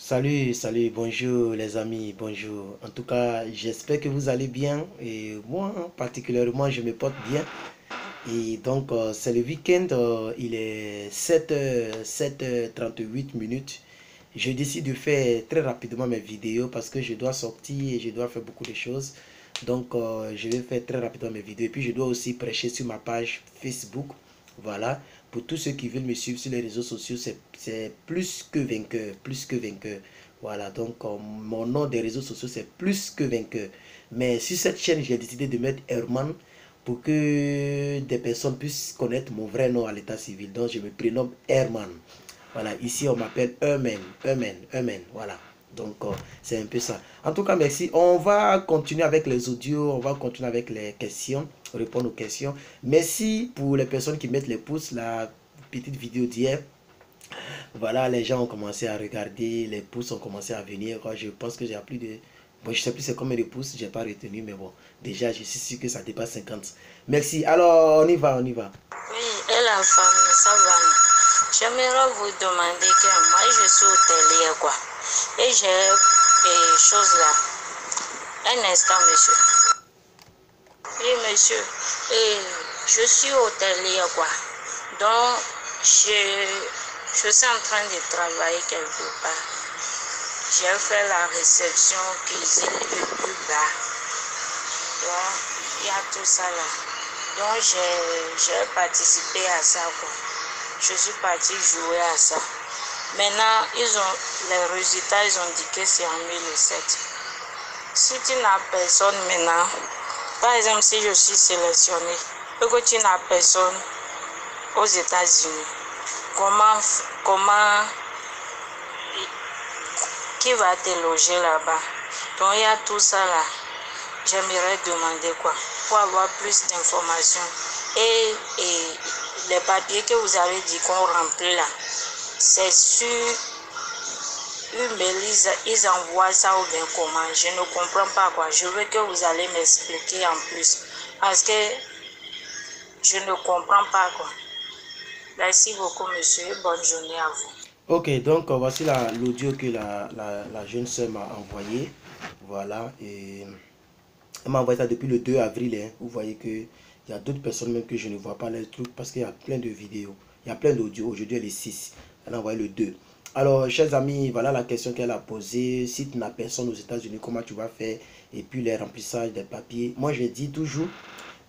Salut, bonjour les amis, bonjour. En tout cas, j'espère que vous allez bien et moi particulièrement je me porte bien. Et donc c'est le week-end, il est 7h38 minutes. Je décide de faire très rapidement mes vidéos parce que je dois sortir et je dois faire beaucoup de choses. Donc je vais faire très rapidement mes vidéos et puis je dois aussi prêcher sur ma page Facebook. Voilà, pour tous ceux qui veulent me suivre sur les réseaux sociaux, c'est plus que vainqueur, plus que vainqueur. Voilà, donc mon nom des réseaux sociaux, c'est plus que vainqueur. Mais sur cette chaîne, j'ai décidé de mettre Herman pour que des personnes puissent connaître mon vrai nom à l'état civil. Donc, je me prénomme Herman. Voilà, ici, on m'appelle Herman, voilà. Donc, c'est un peu ça. En tout cas, merci. On va continuer avec les audios, on va continuer avec les questions, répondre aux questions. Merci pour les personnes qui mettent les pouces, la petite vidéo d'hier. Voilà, les gens ont commencé à regarder, les pouces ont commencé à venir. Je pense que j'ai plus de... Bon, je sais plus c'est combien de pouces, j'ai pas retenu, mais bon, déjà, je suis sûr que ça dépasse 50. Merci. Alors, on y va, on y va. Oui, et la femme, ça va. J'aimerais vous demander que moi, je suis hôtelier, quoi. Et j'ai des choses là. Un instant, monsieur. Oui, monsieur. Et je suis hôtelier, quoi. Donc, je suis en train de travailler quelque part. J'ai fait la réception, cuisine et plus bas. Donc, il y a tout ça là. Donc, j'ai participé à ça, quoi. Je suis parti jouer à ça. Maintenant, les résultats, ils ont dit que c'est en 2007. Si tu n'as personne maintenant, par exemple, si je suis sélectionné et que tu n'as personne aux États-Unis, comment, qui va te loger là-bas? Donc, il y a tout ça là. J'aimerais demander quoi pour avoir plus d'informations. Et les papiers que vous avez dit qu'on remplit là, c'est sur une mail, ils envoient ça ou bien comment? Je ne comprends pas quoi. Je veux que vous allez m'expliquer en plus. Parce que je ne comprends pas quoi. Merci beaucoup monsieur. Bonne journée à vous. Ok, donc voici l'audio que la jeune soeur m'a envoyé. Voilà, et elle m'a envoyé ça depuis le 2 avril. Hein. Vous voyez que il y a d'autres personnes même que je ne vois pas les trucs parce qu'il y a plein de vidéos. Il y a plein d'audio. Aujourd'hui, elle est 6. Elle a envoyé le 2. Alors, chers amis, voilà la question qu'elle a posée. Si tu n'as personne aux États-Unis, comment tu vas faire? Et puis, les remplissages des papiers. Moi, je dis toujours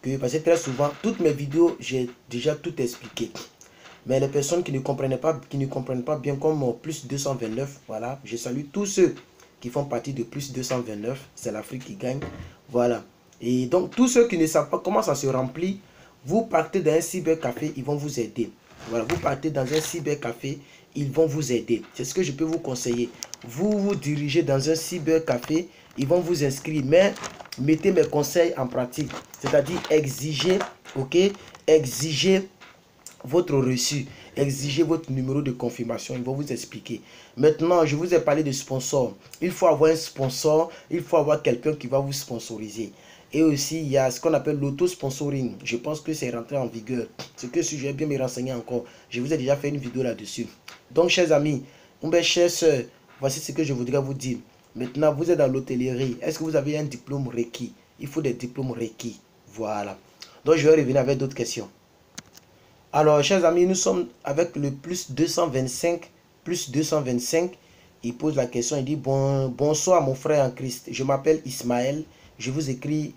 que, parce que très souvent, toutes mes vidéos, j'ai déjà tout expliqué. Mais les personnes qui ne comprennent pas bien comme plus 229, voilà, je salue tous ceux qui font partie de plus 229, c'est l'Afrique qui gagne, voilà. Et donc tous ceux qui ne savent pas comment ça se remplit, vous partez dans un cybercafé, ils vont vous aider. Voilà, vous partez dans un cybercafé, ils vont vous aider. C'est ce que je peux vous conseiller. Vous vous dirigez dans un cybercafé, ils vont vous inscrire, mais mettez mes conseils en pratique. C'est-à-dire exiger, ok, exiger votre reçu, exigez votre numéro de confirmation, ils vont vous expliquer. Maintenant, je vous ai parlé de sponsor. Il faut avoir un sponsor, il faut avoir quelqu'un qui va vous sponsoriser. Et aussi, il y a ce qu'on appelle l'auto-sponsoring. Je pense que c'est rentré en vigueur. C'est que si je vais bien me renseigner encore, je vous ai déjà fait une vidéo là-dessus. Donc, chers amis, mes chères soeurs, voici ce que je voudrais vous dire. Maintenant, vous êtes dans l'hôtellerie. Est-ce que vous avez un diplôme requis? Il faut des diplômes requis. Voilà. Donc, je vais revenir avec d'autres questions. Alors, chers amis, nous sommes avec le plus 225. Plus 225. Il pose la question, il dit bonsoir mon frère en Christ. Je m'appelle Ismaël. Je vous écris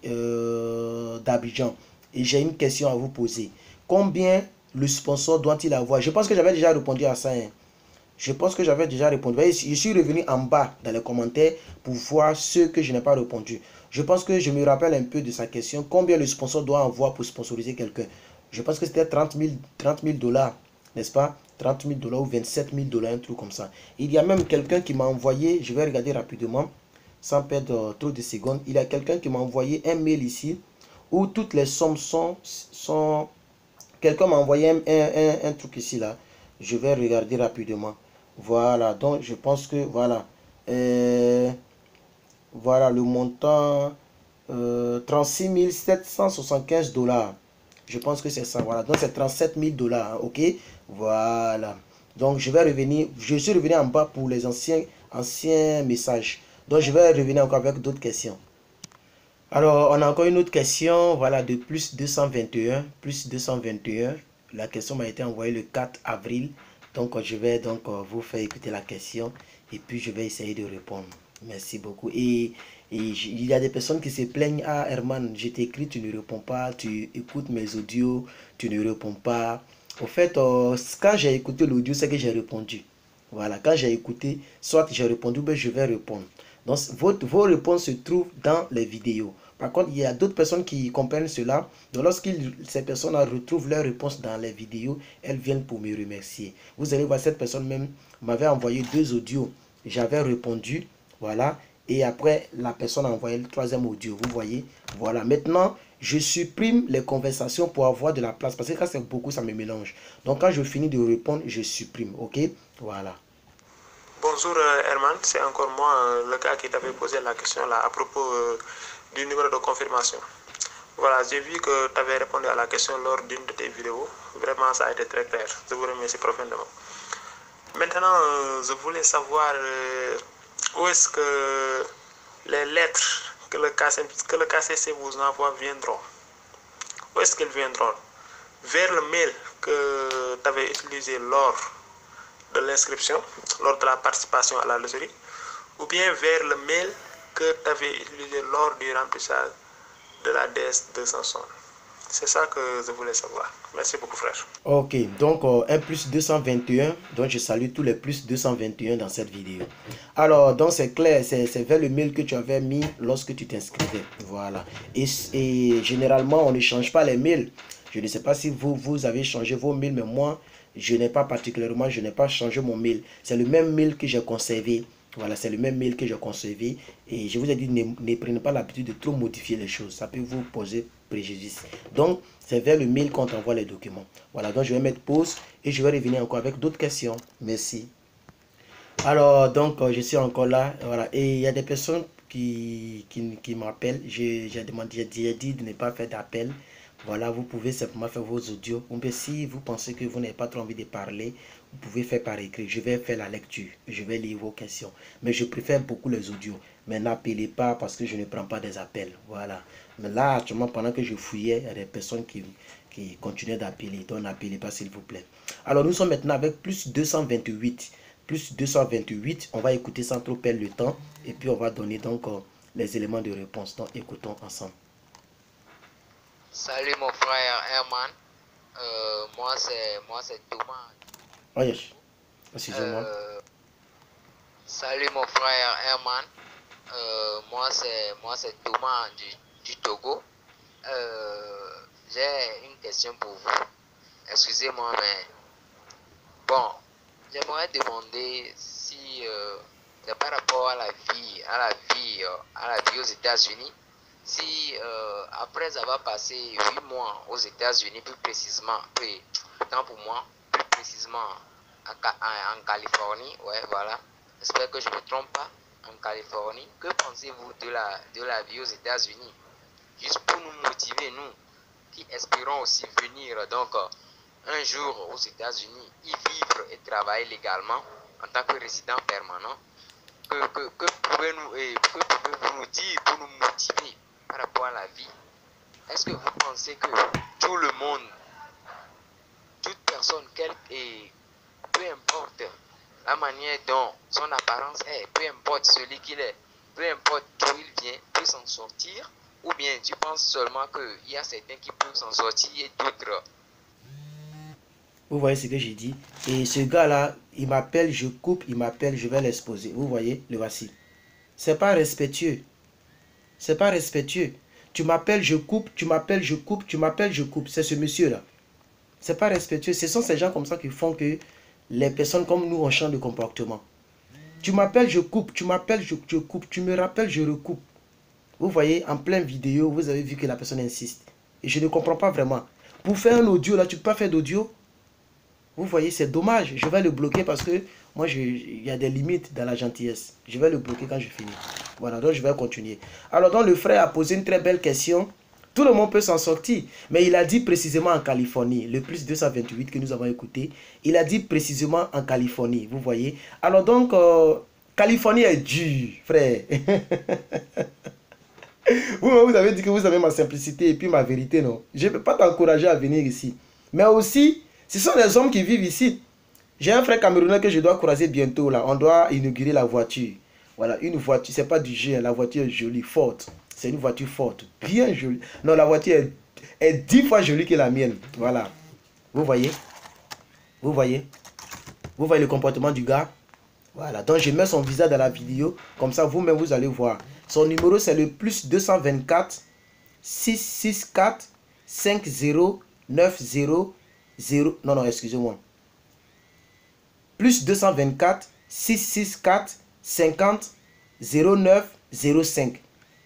d'Abidjan. Et j'ai une question à vous poser. Combien le sponsor doit-il avoir? Je pense que j'avais déjà répondu à ça. Hein. Je pense que j'avais déjà répondu. Je suis revenu en bas dans les commentaires pour voir ce que je n'ai pas répondu. Je pense que je me rappelle un peu de sa question. Combien le sponsor doit avoir pour sponsoriser quelqu'un? Je pense que c'était 30 000 $, n'est-ce pas? 30 000 $ ou 27 000 $, un truc comme ça. Il y a même quelqu'un qui m'a envoyé, je vais regarder rapidement, sans perdre trop de secondes. Il y a quelqu'un qui m'a envoyé un mail ici, où toutes les sommes sont... Quelqu'un m'a envoyé un truc ici, là. Je vais regarder rapidement. Voilà, donc je pense que, voilà. Voilà, le montant, 36 775 $. Je pense que c'est ça, voilà. Donc c'est 37 000 $, ok? Voilà. Donc, je vais revenir. Je suis revenu en bas pour les anciens messages. Donc, je vais revenir encore avec d'autres questions. Alors, on a encore une autre question, voilà, de plus 221, plus 221. La question m'a été envoyée le 4 avril. Donc, je vais donc vous faire écouter la question et puis je vais essayer de répondre. Merci beaucoup. Et il y a des personnes qui se plaignent, ah Herman, je t'écris, tu ne réponds pas, tu écoutes mes audios, tu ne réponds pas. Au fait, quand j'ai écouté l'audio, c'est que j'ai répondu. Voilà, quand j'ai écouté, soit j'ai répondu, ben je vais répondre. Donc, vos réponses se trouvent dans les vidéos. Par contre, il y a d'autres personnes qui comprennent cela. Donc, lorsque ces personnes retrouvent leurs réponses dans les vidéos, elles viennent pour me remercier. Vous allez voir, cette personne même m'avait envoyé 2 audios. J'avais répondu, voilà. Et après, la personne a envoyé le 3e audio. Vous voyez, voilà. Maintenant, je supprime les conversations pour avoir de la place. Parce que quand c'est beaucoup, ça me mélange. Donc, quand je finis de répondre, je supprime. OK? Voilà. Bonjour Herman, c'est encore moi le gars qui t'avait posé la question là à propos du numéro de confirmation. Voilà, j'ai vu que tu avais répondu à la question lors d'une de tes vidéos. Vraiment, ça a été très clair. Je vous remercie profondément. Maintenant, je voulais savoir où est-ce que les lettres que le KCC vous envoie viendront. Où est-ce qu'elles viendront? Vers le mail que tu avais utilisé lors de l'inscription, lors de la participation à la loterie, ou bien vers le mail que tu avais utilisé lors du remplissage de la DS 260. C'est ça que je voulais savoir. Merci beaucoup, frère. Ok, donc un plus 221, donc je salue tous les plus 221 dans cette vidéo. Alors, donc c'est clair, c'est vers le mail que tu avais mis lorsque tu t'inscrivais. Voilà. Et généralement, on ne change pas les mails. Je ne sais pas si vous avez changé vos mails, mais moi, je n'ai pas changé mon mail. C'est le même mail que j'ai conservé. Voilà, c'est le même mail que j'ai conservé. Et je vous ai dit, ne prenez pas l'habitude de trop modifier les choses. Ça peut vous poser préjudice. Donc, c'est vers le mail qu'on t'envoie les documents. Voilà, donc je vais mettre pause et je vais revenir encore avec d'autres questions. Merci. Alors, donc, je suis encore là. Voilà, et il y a des personnes qui m'appellent. J'ai dit de ne pas faire d'appel. Voilà, vous pouvez simplement faire vos audios. Si vous pensez que vous n'avez pas trop envie de parler, vous pouvez faire par écrit. Je vais faire la lecture. Je vais lire vos questions. Mais je préfère beaucoup les audios. Mais n'appelez pas parce que je ne prends pas des appels. Voilà. Mais là, actuellement, pendant que je fouillais, il y a des personnes qui continuaient d'appeler. Donc, n'appelez pas, s'il vous plaît. Alors, nous sommes maintenant avec plus 228. Plus 228. On va écouter sans trop perdre le temps. Et puis, on va donner donc les éléments de réponse. Donc, écoutons ensemble. Salut mon frère Herman, moi c'est Thomas. Oh yes, excusez-moi. Salut mon frère Herman, moi c'est Thomas du Togo. J'ai une question pour vous. Excusez-moi mais bon, j'aimerais demander si c'est par rapport à la vie aux États-Unis. Si après avoir passé 8 mois aux États-Unis, plus précisément en Californie, ouais, voilà. J'espère que je ne me trompe pas, en Californie. Que pensez-vous de la vie aux États-Unis? Juste pour nous motiver, nous, qui espérons aussi venir donc un jour aux États-Unis, y vivre et travailler légalement en tant que résident permanent. Que pouvez-vous nous dire pour nous motiver par rapport à la vie? Est-ce que vous pensez que tout le monde, toute personne, peu importe la manière dont son apparence est, peu importe celui qu'il est, peu importe d'où il vient, peut s'en sortir? Ou bien tu penses seulement qu'il y a certains qui peuvent s'en sortir et d'autres? Vous voyez ce que j'ai dit? Et ce gars-là, il m'appelle, je coupe, il m'appelle, je vais l'exposer. Vous voyez, le voici. C'est pas respectueux. C'est pas respectueux. Tu m'appelles, je coupe, tu m'appelles, je coupe, tu m'appelles, je coupe. C'est ce monsieur-là. C'est pas respectueux. Ce sont ces gens comme ça qui font que les personnes comme nous, on change de comportement. Tu m'appelles, je coupe, tu m'appelles, je coupe, tu me rappelles, je recoupe. Vous voyez, en pleine vidéo, vous avez vu que la personne insiste. Et je ne comprends pas vraiment. Pour faire un audio, là, tu ne peux pas faire d'audio. Vous voyez, c'est dommage. Je vais le bloquer parce que moi, il y a des limites dans la gentillesse. Je vais le bloquer quand je finis. Voilà, donc je vais continuer. Alors, donc le frère a posé une très belle question. Tout le monde peut s'en sortir. Mais il a dit précisément en Californie, le plus 228 que nous avons écouté, il a dit précisément en Californie, vous voyez. Alors donc, Californie est dur, frère. Vous avez dit que vous avez ma simplicité et puis ma vérité, non? Je ne peux pas t'encourager à venir ici. Mais aussi, ce sont les hommes qui vivent ici. J'ai un frère camerounais que je dois croiser bientôt, là. On doit inaugurer la voiture. Voilà, une voiture, c'est pas du jeu, la voiture est jolie, forte. C'est une voiture forte, bien jolie. Non, la voiture est 10 fois jolie que la mienne. Voilà. Vous voyez? Vous voyez? Vous voyez le comportement du gars? Voilà. Donc, je mets son visage dans la vidéo. Comme ça, vous-même, vous allez voir. Son numéro, c'est le plus 224 664 5090 0. Non, non, excusez-moi. Plus 224 664 50 09 05.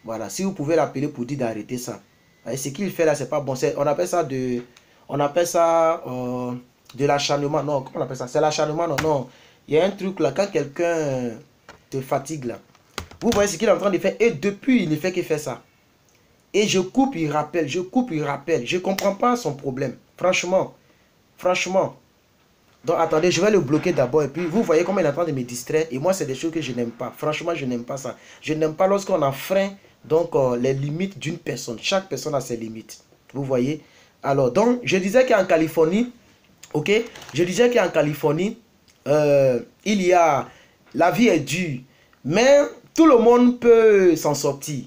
Voilà, si vous pouvez l'appeler pour dire d'arrêter ça. Et ce qu'il fait là, c'est pas bon. On appelle ça de l'acharnement. Non, comment on appelle ça? C'est l'acharnement, non, non. Il y a un truc là, quand quelqu'un te fatigue là. Vous voyez ce qu'il est en train de faire. Et depuis, il ne fait qu'il fait ça. Et je coupe, il rappelle. Je coupe, il rappelle. Je ne comprends pas son problème. Franchement. Franchement. Donc attendez, je vais le bloquer d'abord. Et puis vous voyez comment il est en train de me distraire. Et moi, c'est des choses que je n'aime pas. Franchement, je n'aime pas ça. Je n'aime pas lorsqu'on enfreint donc les limites d'une personne. Chaque personne a ses limites. Vous voyez. Alors, donc, je disais qu'en Californie, ok, je disais qu'en Californie, il y a, la vie est dure. Mais tout le monde peut s'en sortir.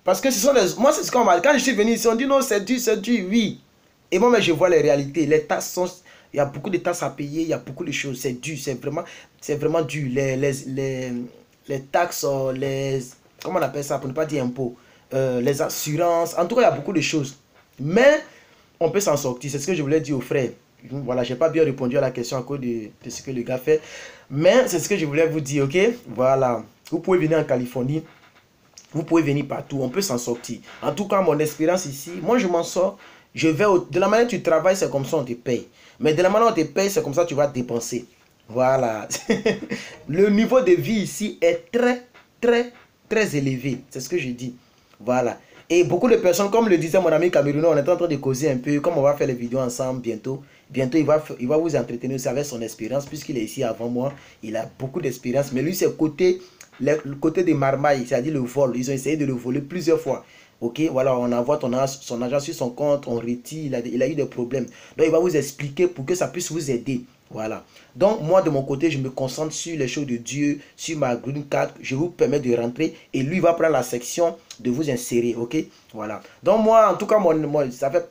Parce que ce sont les, moi, c'est ce qu'on m'a dit. Quand je suis venu ici, on dit non, c'est dur, oui. Et moi, mais je vois les réalités. Les taxes sont... Il y a beaucoup de taxes à payer, il y a beaucoup de choses. C'est dur, c'est vraiment dur. Les taxes, comment on appelle ça, pour ne pas dire impôts, les assurances, en tout cas, il y a beaucoup de choses. Mais on peut s'en sortir. C'est ce que je voulais dire aux frères. Voilà, je n'ai pas bien répondu à la question à cause de ce que le gars fait. Mais c'est ce que je voulais vous dire, ok? Voilà. Vous pouvez venir en Californie. Vous pouvez venir partout. On peut s'en sortir. En tout cas, mon expérience ici, moi, je m'en sors. Je vais de la manière dont tu travailles, c'est comme ça on te paye. Mais de la manière dont on te paye, c'est comme ça que tu vas dépenser. Voilà. Le niveau de vie ici est très élevé. C'est ce que je dis. Voilà. Et beaucoup de personnes, comme le disait mon ami camerounais, on est en train de causer un peu, comme on va faire les vidéos ensemble bientôt. Bientôt, il va vous entretenir aussi avec son expérience, puisqu'il est ici avant moi. Il a beaucoup d'expérience. Mais lui, c'est le côté des marmailles, c'est-à-dire le vol. Ils ont essayé de le voler plusieurs fois. Ok, voilà, on envoie son argent sur son compte, on retire, il a eu des problèmes. Donc, il va vous expliquer pour que ça puisse vous aider. Voilà. Donc, moi, de mon côté, je me concentre sur les choses de Dieu, sur ma green card. Je vous permets de rentrer et lui va prendre la section de vous insérer. Ok, voilà. Donc, moi, en tout cas, moi ça fait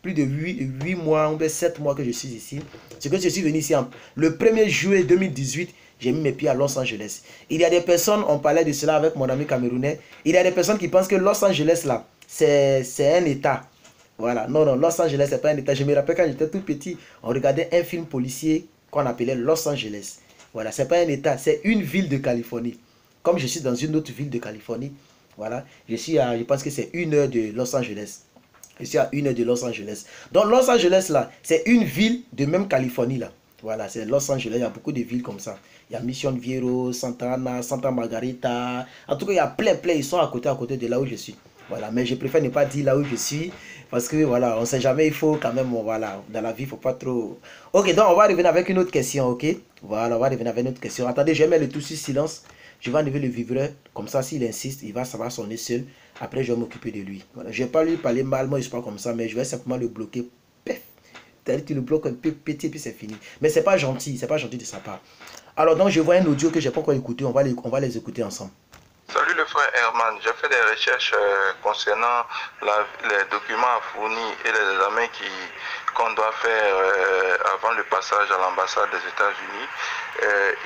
plus de 8 mois, ou 7 mois que je suis ici. C'est que je suis venu ici le 1er juillet 2018. J'ai mis mes pieds à Los Angeles. Il y a des personnes, on parlait de cela avec mon ami camerounais. Il y a des personnes qui pensent que Los Angeles, là, c'est un état. Voilà. Non, non, Los Angeles, c'est pas un état. Je me rappelle quand j'étais tout petit, on regardait un film policier qu'on appelait Los Angeles. Voilà, c'est pas un état, c'est une ville de Californie. Comme je suis dans une autre ville de Californie, voilà, je pense que c'est 1 heure de Los Angeles. Je suis à 1 heure de Los Angeles. Donc, Los Angeles, là, c'est une ville de même Californie, là. Voilà, c'est Los Angeles, il y a beaucoup de villes comme ça. Il y a Mission Viejo, Santa Ana, Santa Margarita. En tout cas, il y a plein, ils sont à côté de là où je suis. Voilà, mais je préfère ne pas dire là où je suis. Parce que, voilà, on ne sait jamais, il faut quand même, voilà, dans la vie, il ne faut pas trop... Ok, donc on va revenir avec une autre question, ok? Voilà, on va revenir avec une autre question. Attendez, je vais mettre le tout sur silence. Je vais enlever le vibreur. Comme ça, s'il insiste, ça va sonner seul. Après, je vais m'occuper de lui. Voilà, je ne vais pas lui parler mal, moi, je ne suis pas comme ça, mais je vais simplement le bloquer. Tu le bloques un peu petit et puis c'est fini. Mais c'est pas gentil de sa part. Alors donc je vois un audio que j'ai pas encore écouté, on va les écouter ensemble. Salut le frère Herman, j'ai fait des recherches concernant les documents à fournir et les examens qu'on doit faire avant le passage à l'ambassade des États-Unis.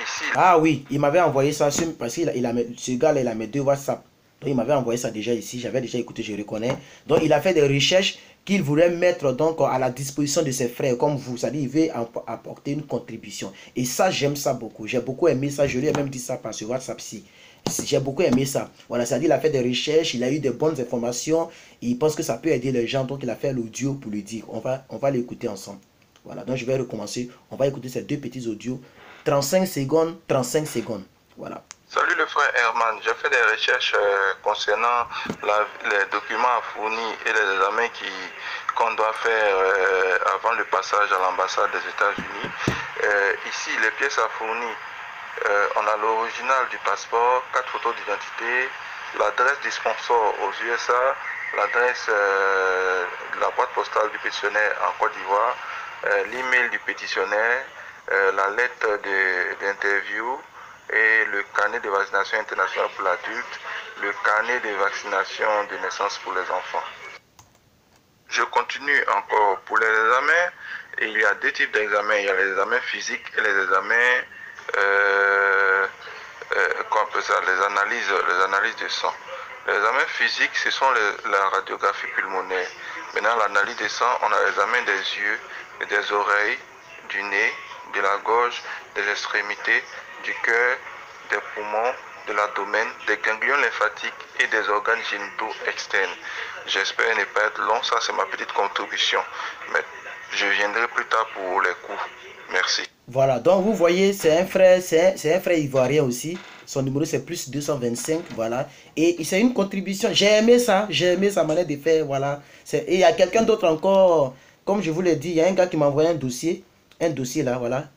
Ici. Ah oui, il m'avait envoyé ça parce que ce gars-là, il a mes 2 WhatsApp. Donc il m'avait envoyé ça déjà ici, j'avais déjà écouté, je reconnais. Donc il a fait des recherches qu'il voulait mettre donc à la disposition de ses frères comme vous. C'est-à-dire il veut apporter une contribution. Et ça, j'aime ça beaucoup. J'ai beaucoup aimé ça, je lui ai même dit ça par ce WhatsApp-ci. J'ai beaucoup aimé ça. Voilà, c'est-à-dire il a fait des recherches, il a eu de bonnes informations. Et il pense que ça peut aider les gens, donc il a fait l'audio pour lui dire. On va l'écouter ensemble. Voilà, donc je vais recommencer. On va écouter ces 2 petits audios. 35 secondes, 35 secondes. Voilà. Salut le frère Herman, j'ai fait des recherches concernant les documents à fournir et les examens qu'on doit faire avant le passage à l'ambassade des États-Unis. Ici, les pièces à fournir, on a l'original du passeport, 4 photos d'identité, l'adresse du sponsor aux USA, l'adresse de la boîte postale du pétitionnaire en Côte d'Ivoire, l'email du pétitionnaire, la lettre d'interview, et le carnet de vaccination internationale pour l'adulte, le carnet de vaccination de naissance pour les enfants. Je continue encore pour les examens. Il y a deux types d'examens. Il y a les examens physiques et les examens, les analyses de sang. Les examens physiques, ce sont la radiographie pulmonaire. Maintenant, l'analyse de sang, on a l'examen des yeux, des oreilles, du nez, de la gorge, des extrémités, du cœur, des poumons, de l'abdomen, des ganglions lymphatiques et des organes génitaux externes. J'espère ne pas être long, ça c'est ma petite contribution. Mais je viendrai plus tard pour les cours. Merci. Voilà, donc vous voyez, c'est un frère ivoirien aussi. Son numéro c'est plus 225, voilà. Et c'est une contribution. J'ai aimé sa manière de faire, voilà. Et il y a quelqu'un d'autre encore, comme je vous l'ai dit, il y a un gars qui m'a envoyé un dossier là, voilà,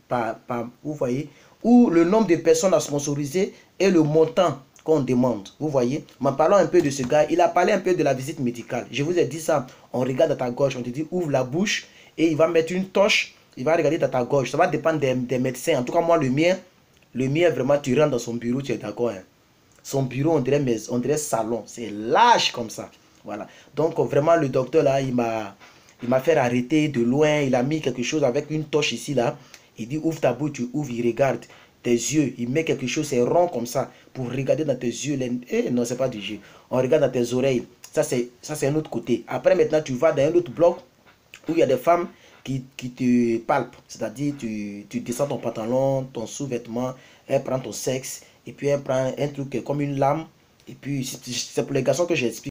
vous voyez, où le nombre de personnes à sponsoriser et le montant qu'on demande. Vous voyez, en parlant un peu de ce gars, il a parlé un peu de la visite médicale. Je vous ai dit ça, on regarde à ta gauche, on te dit ouvre la bouche et il va mettre une torche, il va regarder dans ta gauche. Ça va dépendre des médecins. En tout cas, moi, le mien, vraiment, tu rentres dans son bureau, tu es d'accord, hein? Son bureau, on dirait salon, c'est large comme ça. Voilà. Donc, vraiment, le docteur là, il m'a fait arrêter de loin. Il a mis quelque chose avec une torche ici là. Il dit ouvre ta bouche, tu ouvres, il regarde tes yeux. Il met quelque chose, c'est rond comme ça pour regarder dans tes yeux. Non, c'est pas du jeu. On regarde dans tes oreilles. Ça c'est un autre côté. Après maintenant, tu vas dans un autre bloc où il y a des femmes qui te palpent. C'est-à-dire tu descends ton pantalon, ton sous-vêtement, elle prend ton sexe et puis elle prend un truc comme une lame. Et puis c'est pour les garçons que j'explique.